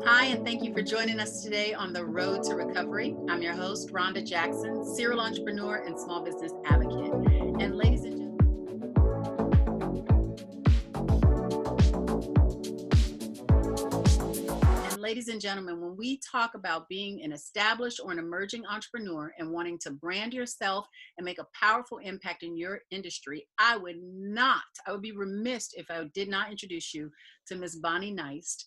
Hi, and thank you for joining us today on the Road to Recovery. I'm your host, Ronda Jackson, serial entrepreneur and small business advocate. And ladies and gentlemen, when we talk about being an established or an emerging entrepreneur and wanting to brand yourself and make a powerful impact in your industry, I would be remiss if I did not introduce you to Ms. Bonnie Nijst,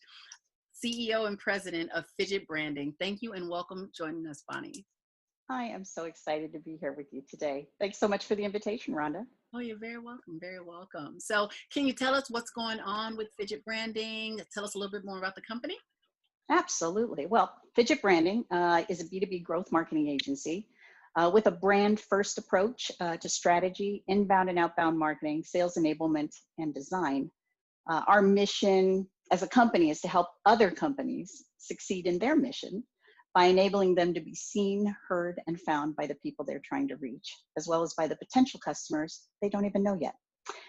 CEO and President of Fidget Branding. Thank you and welcome joining us, Bonnie. I am so excited to be here with you today. Thanks so much for the invitation, Rhonda. Oh, you're very welcome, very welcome. So can you tell us what's going on with Fidget Branding? Tell us a little bit more about the company. Absolutely. Well, Fidget Branding is a B2B growth marketing agency with a brand first approach to strategy, inbound and outbound marketing, sales enablement, and design. Our mission as a company is to help other companies succeed in their mission by enabling them to be seen, heard, and found by the people they're trying to reach, as well as by the potential customers they don't even know yet.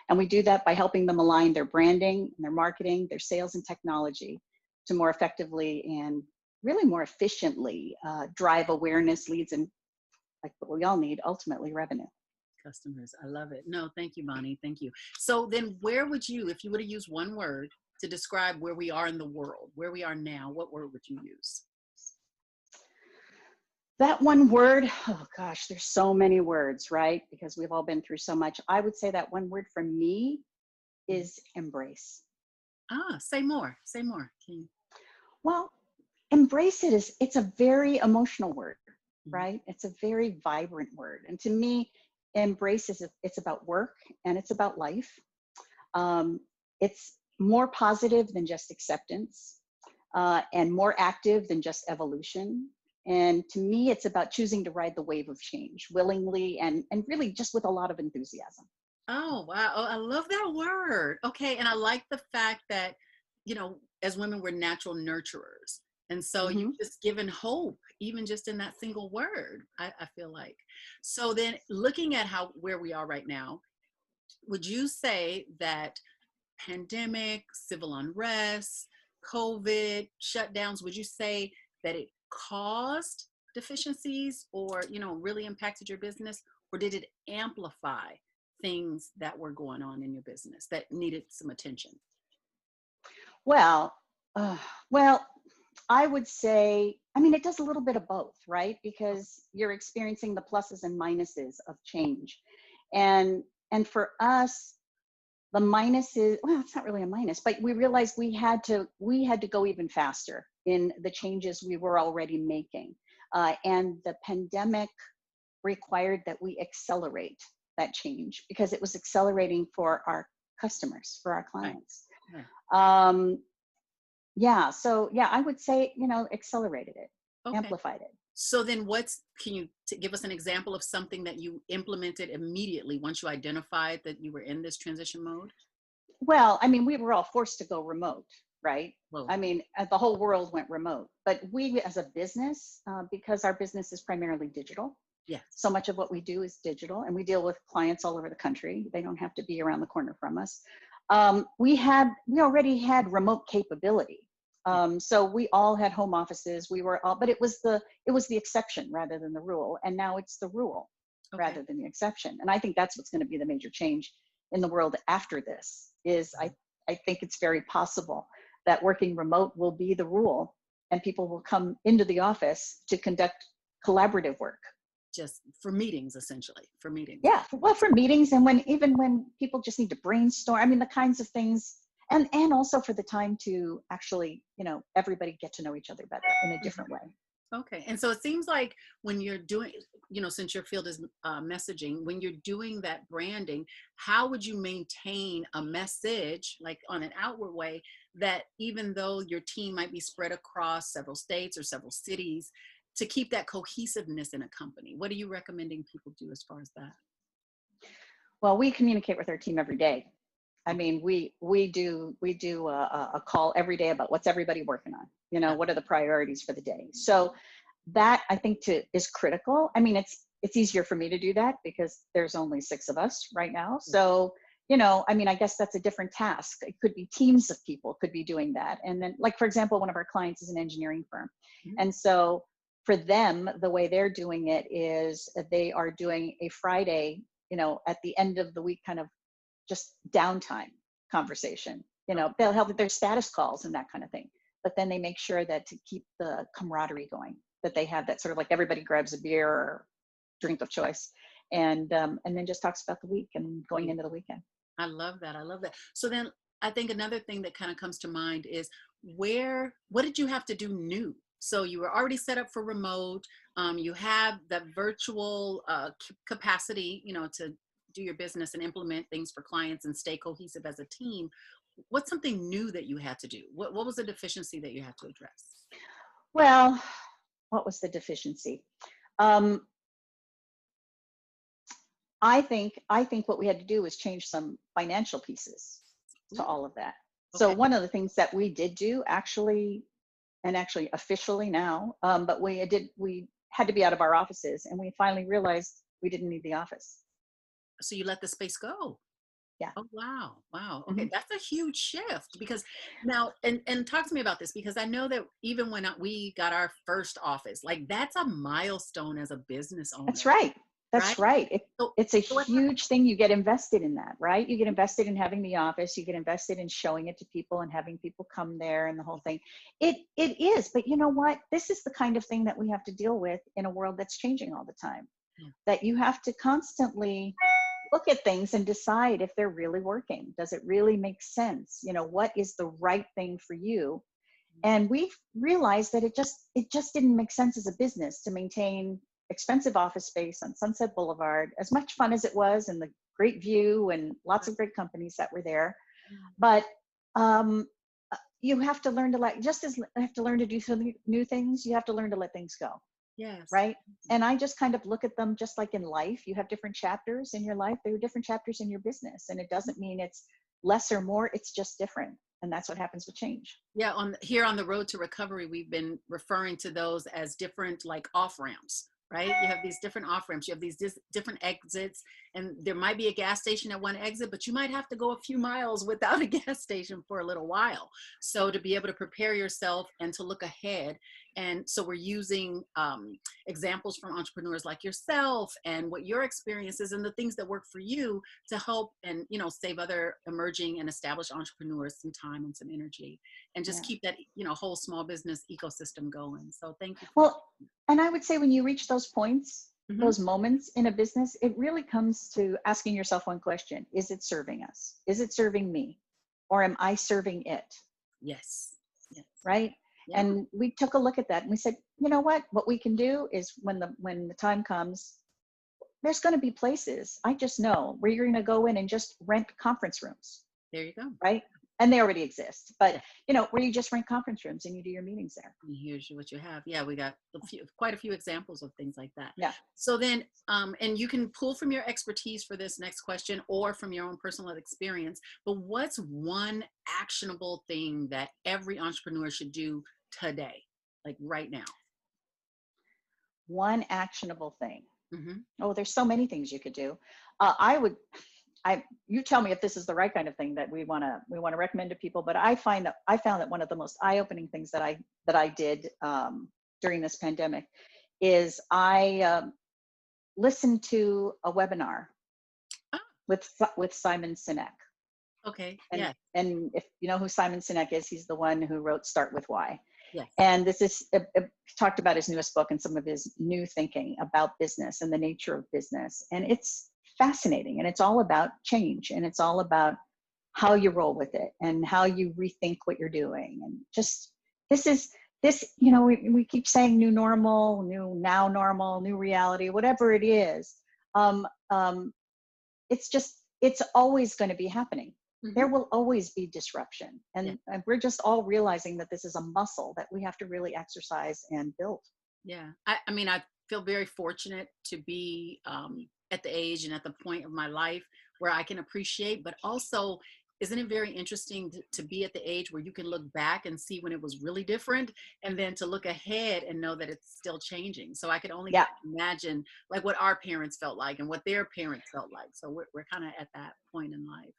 And we do that by helping them align their branding, and their marketing, their sales and technology to more effectively and really more efficiently drive awareness, leads, and like what we all need, ultimately revenue. Customers, I love it. No, thank you, Bonnie, thank you. So then where would you, if you were to use one word to describe where we are in the world, where we are now, what word would you use? That one word, oh gosh, there's so many words, right? Because we've all been through so much. I would say that one word for me is embrace. Say more, say more. Well, embrace it's a very emotional word, right? It's a very vibrant word. And to me, embrace it's about work and it's about life. It's more positive than just acceptance and more active than just evolution. And to me, it's about choosing to ride the wave of change willingly and really just with a lot of enthusiasm. Oh, wow. Oh, I love that word. Okay. And I like the fact that, you know, as women, we're natural nurturers. And so you've just given hope, even just in that single word, I feel like. So then looking at where we are right now, would you say that pandemic, civil unrest, COVID, shutdowns, would you say that it caused deficiencies or, you know, really impacted your business? Or did it amplify things that were going on in your business that needed some attention? Well, I would say, I mean, it does a little bit of both, right? Because you're experiencing the pluses and minuses of change. And for us, the minus is, well, it's not really a minus, but we realized we had to go even faster in the changes we were already making. And the pandemic required that we accelerate that change because it was accelerating for our customers, for our clients. Right. So I would say, you know, accelerated it, amplified it. So then can you give us an example of something that you implemented immediately once you identified that you were in this transition mode? Well, I mean, we were all forced to go remote, right? Whoa. I mean, the whole world went remote, but we as a business, because our business is primarily digital. Yeah. So much of what we do is digital and we deal with clients all over the country. They don't have to be around the corner from us. We already had remote capability. So we all had home offices. But it was the exception rather than the rule. And now it's the rule rather than the exception. And I think that's what's going to be the major change in the world after this is I think it's very possible that working remote will be the rule and people will come into the office to conduct collaborative work. Just for meetings, essentially, for meetings. Yeah, well, for meetings and when people just need to brainstorm, I mean, the kinds of things, and also for the time to actually, you know, everybody get to know each other better in a different way. Okay. And so it seems like when you're doing, you know, since your field is messaging, when you're doing that branding, how would you maintain a message like on an outward way that even though your team might be spread across several states or several cities, to keep that cohesiveness in a company? What are you recommending people do as far as that? Well, we communicate with our team every day. I mean, we do a call every day about what's everybody working on, you know, what are the priorities for the day. So that I think is critical. I mean, it's easier for me to do that because there's only 6 of us right now. So, I mean, I guess that's a different task. It could be teams of people could be doing that. And then, like, for example, one of our clients is an engineering firm. Mhm. And so for them, the way they're doing it is they are doing a Friday, at the end of the week, kind of just downtime conversation. They'll have their status calls and that kind of thing. But then they make sure that to keep the camaraderie going, that they have that sort of like everybody grabs a beer or drink of choice, and then just talks about the week and going into the weekend. I love that. I love that. So then I think another thing that kind of comes to mind is what did you have to do new? So you were already set up for remote. You have that virtual capacity, to do your business and implement things for clients and stay cohesive as a team. What's something new that you had to do? What was the deficiency that you had to address? Well, what was the deficiency? Um, I think what we had to do was change some financial pieces to Ooh, all of that. So okay. one of the things that we did do actually officially now, but we had to be out of our offices, and we finally realized we didn't need the office. So you let the space go. Yeah. Oh, wow. Wow. Okay. Hmm. That's a huge shift because now, and talk to me about this because I know that even when we got our first office, like that's a milestone as a business That's owner, right. right? That's right. So, It's a so what huge thing. You get invested in that, right? You get invested in having the office. You get invested in showing it to people and having people come there and the whole thing. It is, but you know what? This is the kind of thing that we have to deal with in a world that's changing all the time. happened? That you have to constantly look at things and decide if they're really working. Does it really make sense? What is the right thing for you? And we've realized that it just didn't make sense as a business to maintain expensive office space on Sunset Boulevard, as much fun as it was and the great view and lots of great companies that were there. But um, you have to learn to just as you have to learn to do some new things, you have to learn to let things go, Yes. right? And I just kind of look at them just like in life. You have different chapters in your life. There are different chapters in your business. And it doesn't mean it's less or more, it's just different. And that's what happens with change. Yeah, here on the road to recovery, we've been referring to those as different like off ramps, right? You have these different off ramps, you have these different exits, and there might be a gas station at one exit, but you might have to go a few miles without a gas station for a little while. So to be able to prepare yourself and to look ahead, and so we're using examples from entrepreneurs like yourself and what your experience is and the things that work for you to help and save other emerging and established entrepreneurs some time and some energy and just Yeah. keep that whole small business ecosystem going. So thank you for Well, and I would say when you reach those points, hmm those moments in a business, it really comes to asking yourself one question. Is it serving us? Is it serving me? Or am I serving it? yes, yes, Right? yeah, And we took a look at that and we said, you know what we can do is when the time comes, there's going to be places, I just know, where you're going to go in and just rent conference rooms, there you go. right? And they already exist, Yeah, but where you just rent conference rooms and you do your meetings there. and here's what you have. Yeah, we got quite a few examples of things like that. Yeah. So then and you can pull from your expertise for this next question or from your own personal experience, but what's one actionable thing that every entrepreneur should do today, like right now? One actionable thing. hmm Oh, there's so many things you could do. You tell me if this is the right kind of thing that we want to recommend to people. But I found that one of the most eye-opening things that I did during this pandemic is I listened to a webinar ah, with Simon Sinek. okay, And yeah, and if you know who Simon Sinek is, he's the one who wrote Start With Why. yes. And this is talked about his newest book and some of his new thinking about business and the nature of business. And it's fascinating. And it's all about change. And it's all about how you roll with it and how you rethink what you're doing. And just we keep saying new normal, new now normal, new reality, whatever it is. Um, um, it's always going to be happening. There hmm will always be disruption. yeah, And we're just all realizing that this is a muscle that we have to really exercise and build. yeah. I mean, I feel very fortunate to be at the age and at the point of my life where I can appreciate, but also isn't it very interesting to be at the age where you can look back and see when it was really different, and then to look ahead and know that it's still changing. So I could only Yeah. imagine like what our parents felt like and what their parents felt like. So we're kind of at that point in life.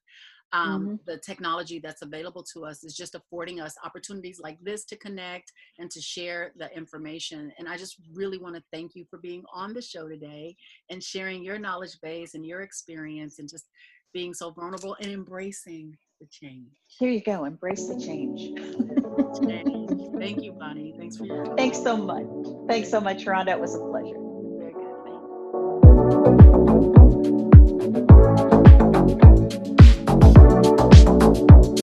Hmm. The technology that's available to us is just affording us opportunities like this to connect and to share the information. And I just really want to thank you for being on the show today and sharing your knowledge base and your experience and just being so vulnerable and embracing the change. Here you go. Embrace the change. Change. Thank you, Bonnie. Thanks for your time. Thanks so much. Thanks so much, Rhonda. It was a pleasure.